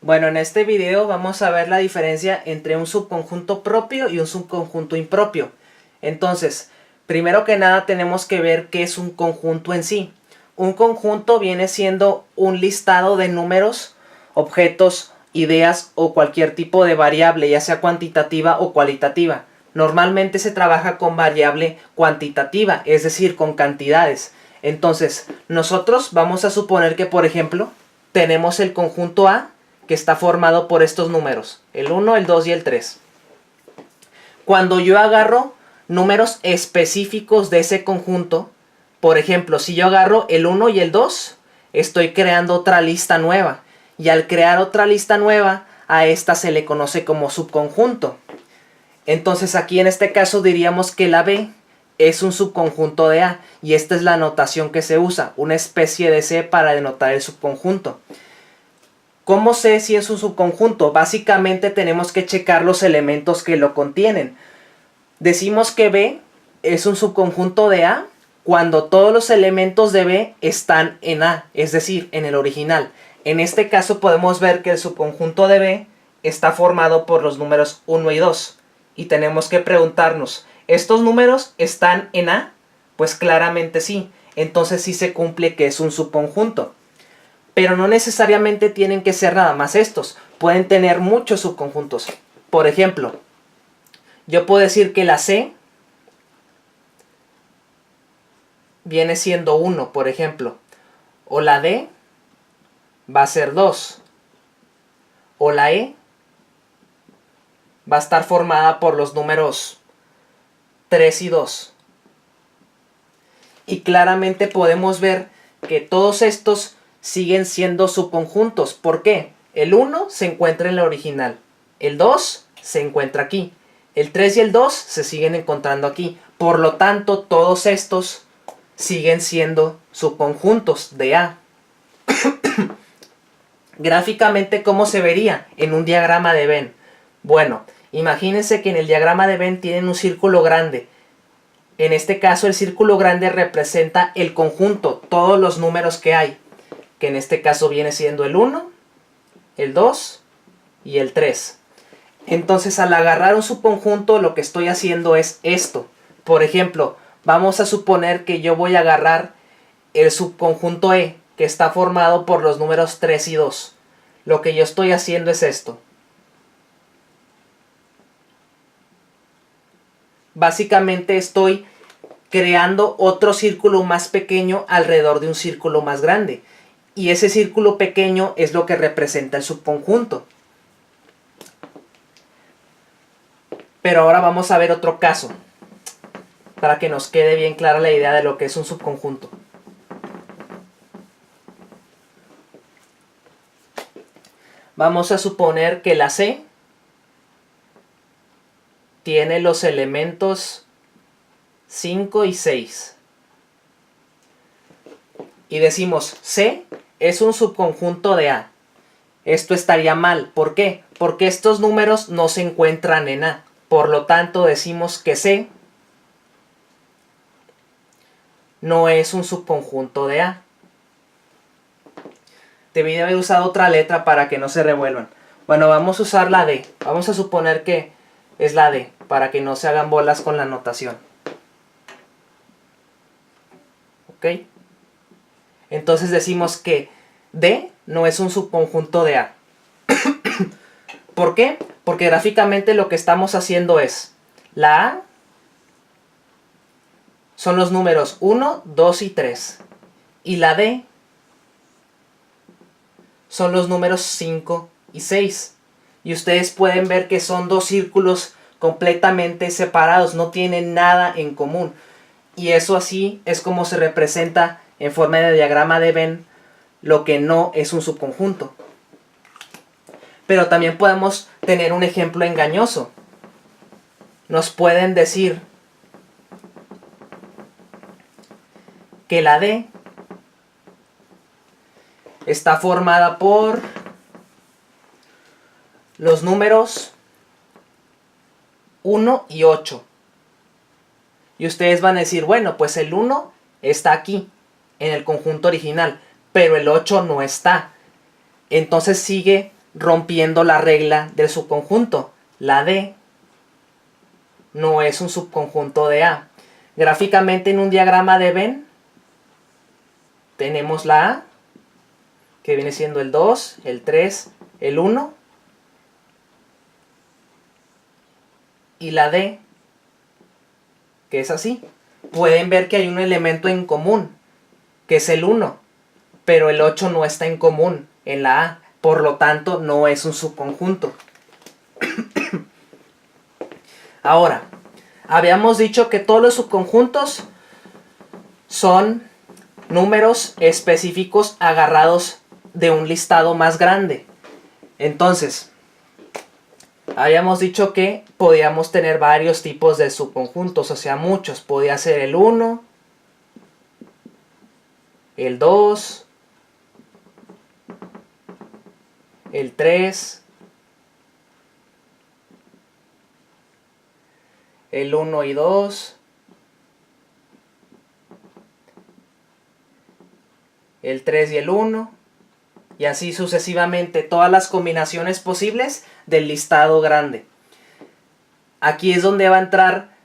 Bueno, en este video vamos a ver la diferencia entre un subconjunto propio y un subconjunto impropio. Entonces, primero que nada tenemos que ver qué es un conjunto en sí. Un conjunto viene siendo un listado de números, objetos, ideas o cualquier tipo de variable, ya sea cuantitativa o cualitativa. Normalmente se trabaja con variable cuantitativa, es decir, con cantidades. Entonces, nosotros vamos a suponer que, por ejemplo, tenemos el conjunto A, que está formado por estos números, el 1, el 2 y el 3. Cuando yo agarro números específicos de ese conjunto, por ejemplo, si yo agarro el 1 y el 2, estoy creando otra lista nueva. Y al crear otra lista nueva, a esta se le conoce como subconjunto. Entonces aquí en este caso diríamos que la B es un subconjunto de A. Y esta es la notación que se usa, una especie de C para denotar el subconjunto. ¿Cómo sé si es un subconjunto? Básicamente tenemos que checar los elementos que lo contienen. Decimos que B es un subconjunto de A cuando todos los elementos de B están en A, es decir, en el original. En este caso podemos ver que el subconjunto de B está formado por los números 1 y 2. Y tenemos que preguntarnos, ¿estos números están en A? Pues claramente sí. Entonces sí se cumple que es un subconjunto. Pero no necesariamente tienen que ser nada más estos. Pueden tener muchos subconjuntos. Por ejemplo, yo puedo decir que la C viene siendo 1, por ejemplo. O la D va a ser 2. O la E va a estar formada por los números 3 y 2. Y claramente podemos ver que todos estos siguen siendo subconjuntos. ¿Por qué? El 1 se encuentra en la original. El 2 se encuentra aquí. El 3 y el 2 se siguen encontrando aquí. Por lo tanto, todos estos siguen siendo subconjuntos de A. Gráficamente, ¿cómo se vería en un diagrama de Venn? Bueno, imagínense que en el diagrama de Venn tienen un círculo grande. En este caso, el círculo grande representa el conjunto, todos los números que hay. Que en este caso viene siendo el 1, el 2 y el 3. Entonces, al agarrar un subconjunto, lo que estoy haciendo es esto. Por ejemplo, vamos a suponer que yo voy a agarrar el subconjunto E, que está formado por los números 3 y 2. Lo que yo estoy haciendo es esto. Básicamente estoy creando otro círculo más pequeño alrededor de un círculo más grande. Y ese círculo pequeño es lo que representa el subconjunto. Pero ahora vamos a ver otro caso, para que nos quede bien clara la idea de lo que es un subconjunto. Vamos a suponer que la C tiene los elementos 5 y 6. Y decimos C es un subconjunto de A. Esto estaría mal. ¿Por qué? Porque estos números no se encuentran en A. Por lo tanto, decimos que C no es un subconjunto de A. Debí de haber usado otra letra para que no se revuelvan. Bueno, vamos a usar la D. Vamos a suponer que es la D, para que no se hagan bolas con la notación. ¿Ok? Entonces decimos que D no es un subconjunto de A. ¿Por qué? Porque gráficamente lo que estamos haciendo es la A son los números 1, 2 y 3. Y la D son los números 5 y 6. Y ustedes pueden ver que son dos círculos completamente separados, no tienen nada en común. Y eso así es como se representa en forma de diagrama de Venn lo que no es un subconjunto. Pero también podemos tener un ejemplo engañoso. Nos pueden decir que la D está formada por los números 1 y 8. Y ustedes van a decir, bueno, pues el 1 está aquí, en el conjunto original, pero el 8 no está. Entonces sigue rompiendo la regla del subconjunto. La D no es un subconjunto de A. Gráficamente en un diagrama de Venn tenemos la A, que viene siendo el 2, el 3, el 1, y la D, que es así. Pueden ver que hay un elemento en común, que es el 1, pero el 8 no está en común en la A, por lo tanto no es un subconjunto. Ahora, habíamos dicho que todos los subconjuntos son números específicos agarrados de un listado más grande. Entonces, habíamos dicho que podíamos tener varios tipos de subconjuntos, o sea, muchos. Podía ser el 1, el 2, el 3, el 1 y 2, el 3 y el 1, y así sucesivamente, todas las combinaciones posibles del listado grande. Aquí es donde va a entrar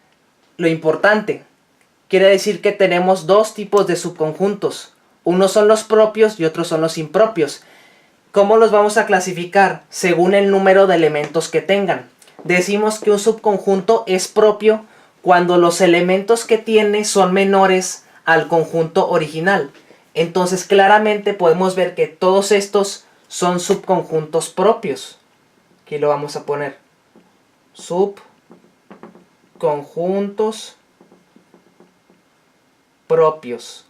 lo importante. Quiere decir que tenemos dos tipos de subconjuntos. Unos son los propios y otros son los impropios. ¿Cómo los vamos a clasificar? Según el número de elementos que tengan. Decimos que un subconjunto es propio cuando los elementos que tiene son menores al conjunto original. Entonces claramente podemos ver que todos estos son subconjuntos propios. Aquí lo vamos a poner. Subconjuntos propios.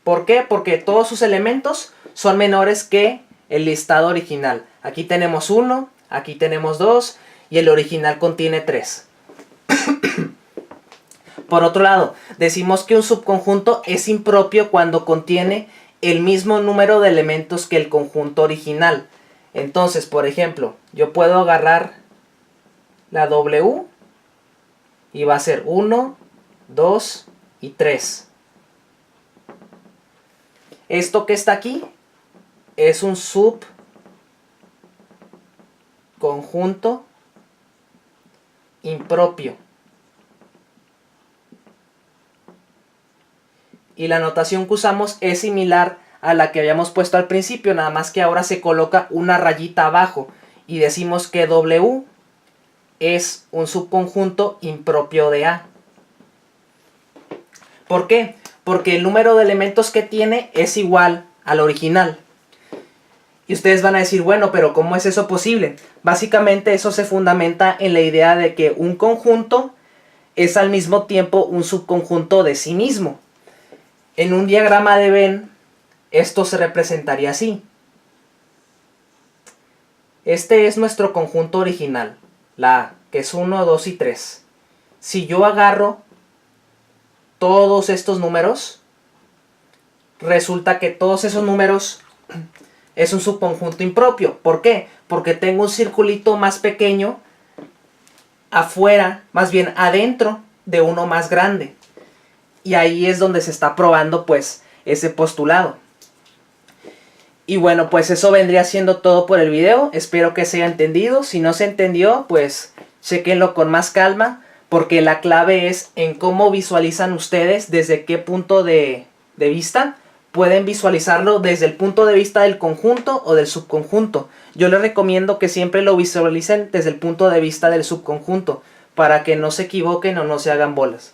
¿Por qué? Porque todos sus elementos son menores que el listado original. Aquí tenemos 1, aquí tenemos 2 y el original contiene 3. Por otro lado, decimos que un subconjunto es impropio cuando contiene el mismo número de elementos que el conjunto original. Entonces, por ejemplo, yo puedo agarrar la W y va a ser 1, 2 y 3. Esto que está aquí es un subconjunto impropio. Y la notación que usamos es similar a la que habíamos puesto al principio, nada más que ahora se coloca una rayita abajo y decimos que W es un subconjunto impropio de A. ¿Por qué? Porque el número de elementos que tiene es igual al original. Y ustedes van a decir, bueno, pero ¿cómo es eso posible? Básicamente eso se fundamenta en la idea de que un conjunto es al mismo tiempo un subconjunto de sí mismo. En un diagrama de Venn, esto se representaría así. Este es nuestro conjunto original, la A, que es 1, 2 y 3. Si yo agarro todos estos números, resulta que todos esos números es un subconjunto impropio. ¿Por qué? Porque tengo un circulito más pequeño afuera, más bien adentro de uno más grande. Y ahí es donde se está probando pues ese postulado. Y bueno, pues eso vendría siendo todo por el video. Espero que se haya entendido. Si no se entendió, pues chequenlo con más calma, porque la clave es en cómo visualizan ustedes, desde qué punto de vista. Pueden visualizarlo desde el punto de vista del conjunto o del subconjunto. Yo les recomiendo que siempre lo visualicen desde el punto de vista del subconjunto, para que no se equivoquen o no se hagan bolas.